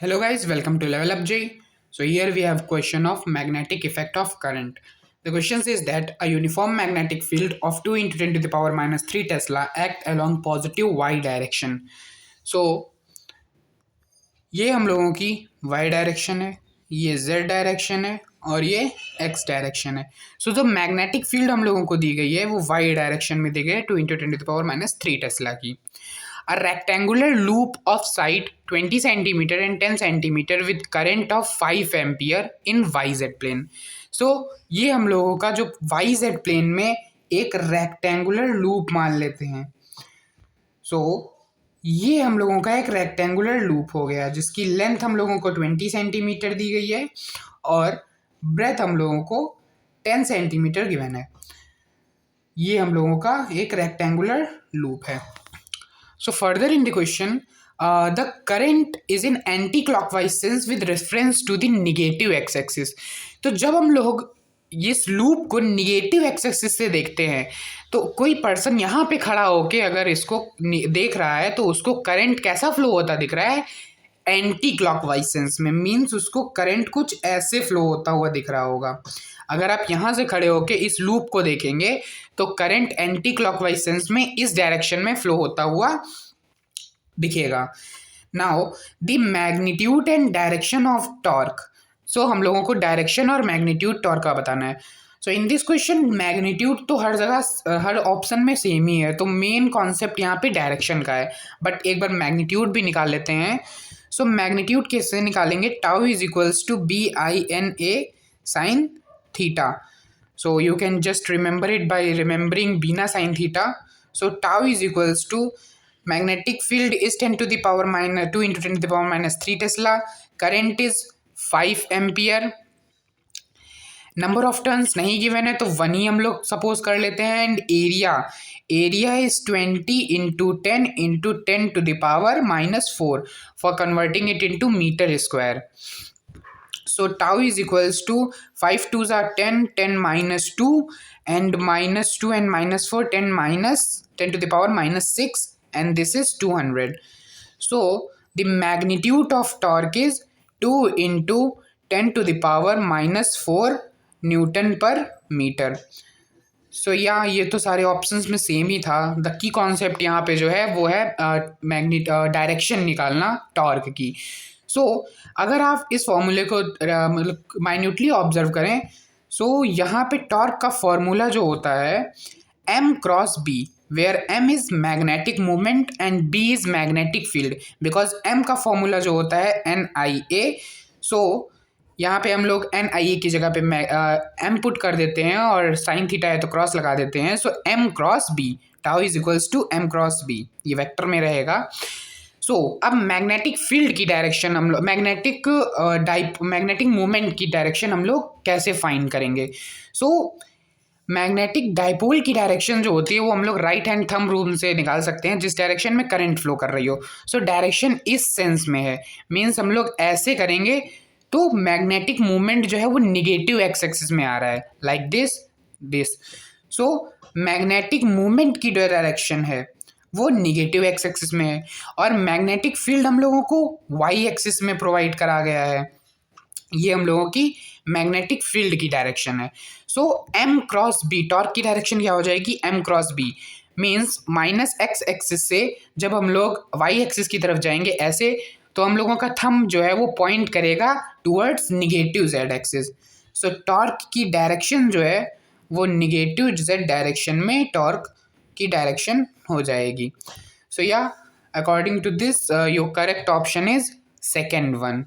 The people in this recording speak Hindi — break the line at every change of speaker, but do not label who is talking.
Hello guys, welcome to Level Up J. So here we have question of magnetic effect of current. The question says that a uniform magnetic field of 2 into 10 to the power minus 3 Tesla act along positive y direction. So ये हम लोगों की y डायरेक्शन है, ये z डायरेक्शन है और ये x डायरेक्शन है. सो जो मैग्नेटिक फील्ड हम लोगों को दी गई है वो y डायरेक्शन में दी गई है 2 into 10 to the power minus 3 tesla की. A rectangular loop of side 20 centimeter and 10 centimeter with current of 5 ampere in YZ plane. So ये हम लोगों का जो YZ plane में एक rectangular loop मान लेते हैं. So ये हम लोगों का एक rectangular loop हो गया जिसकी लेंथ हम लोगों को 20 सेंटीमीटर दी गई है और ब्रेथ हम लोगों को 10 सेंटीमीटर गिवन है. ये हम लोगों का एक rectangular loop है. So further in the question, the current is in anti-clockwise sense with reference to the negative x-axis. तो जब हम लोग इस लूप को निगेटिव एक्स एक्सिस से देखते हैं तो कोई पर्सन यहाँ पे खड़ा होके अगर इसको देख रहा है तो उसको करंट कैसा फ्लो होता दिख रहा है, एंटी क्लॉकवाइज सेंस में. मीन्स उसको करंट कुछ ऐसे फ्लो होता हुआ दिख रहा होगा. अगर आप यहाँ से खड़े होके इस लूप को देखेंगे तो करंट एंटी क्लॉकवाइज सेंस में इस डायरेक्शन में फ्लो होता हुआ दिखेगा. Now the magnitude and direction of torque. So हम लोगों को डायरेक्शन और मैग्नीट्यूड टॉर्क का बताना है. सो इन दिस क्वेश्चन मैग्नीट्यूड तो हर जगह हर ऑप्शन में सेम ही है, तो मेन कॉन्सेप्ट यहाँ पे डायरेक्शन का है. बट एक बार मैग्नीट्यूड भी निकाल लेते हैं. सो मैग्नीट्यूड कैसे निकालेंगे? Tau is equals to BINA sine theta. So you can just remember it by remembering Bina sin theta. So tau is equals to magnetic field is 10 to the power minus 2 into 10 to the power minus 3 Tesla. Current is 5 ampere. Number of turns नहीं गिवन है तो 1 ही हम लोग सपोज कर लेते हैं. And area is 20 into 10 into 10 to the power minus 4 for converting it into metre square. So tau is equals to 5 2s are 10, 10 minus 2 and minus 2 and minus 4, 10 minus 10 to the power minus 6 and this is 200. So the magnitude of torque is 2 into 10 to the power minus 4 Newton per meter. सो ये तो सारे ऑप्शंस में सेम ही था. द की कॉन्सेप्ट यहाँ पे जो है वो है डायरेक्शन निकालना टॉर्क की. सो अगर आप इस फॉर्मूले को मतलब माइन्यूटली ऑब्जर्व करें यहाँ पे टॉर्क का फॉर्मूला जो होता है M cross B, where M is magnetic movement and B is magnetic field. Because M का फॉर्मूला जो होता है NIA. यहाँ पे हम लोग NIA की जगह पे M पुट कर देते हैं और साइन थीटा है तो क्रॉस लगा देते हैं. So M cross B, tau is equals to M cross B, ये वेक्टर में रहेगा. अब मैग्नेटिक फील्ड की डायरेक्शन हम लोग मैग्नेटिक मूवमेंट की डायरेक्शन हम लोग कैसे फाइंड करेंगे? मैग्नेटिक डाइपोल की डायरेक्शन जो होती है वो हम लोग राइट हैंड थंब रूल से निकाल सकते हैं जिस डायरेक्शन में करंट फ्लो कर रही हो. डायरेक्शन इस सेंस में है, मीन्स हम लोग ऐसे करेंगे तो मैग्नेटिक मूवमेंट जो है वो निगेटिव एक्स एक्सिस में आ रहा है, लाइक दिस. मैग्नेटिक मूवमेंट की जो डायरेक्शन है वो निगेटिव एक्स एक्सिस में है और मैग्नेटिक फील्ड हम लोगों को वाई एक्सिस में प्रोवाइड करा गया है. ये हम लोगों की मैग्नेटिक फील्ड की डायरेक्शन है. M क्रॉस B, टॉर्क की डायरेक्शन क्या हो जाएगी? M cross B means minus x axis से जब हम लोग वाई एक्सिस की तरफ जाएंगे ऐसे तो हम लोगों का थंब जो है वो पॉइंट करेगा towards negative z axis. Torque की डायरेक्शन जो है वो निगेटिव जेड डायरेक्शन में टॉर्क की डायरेक्शन हो जाएगी. According to this your correct option is second one.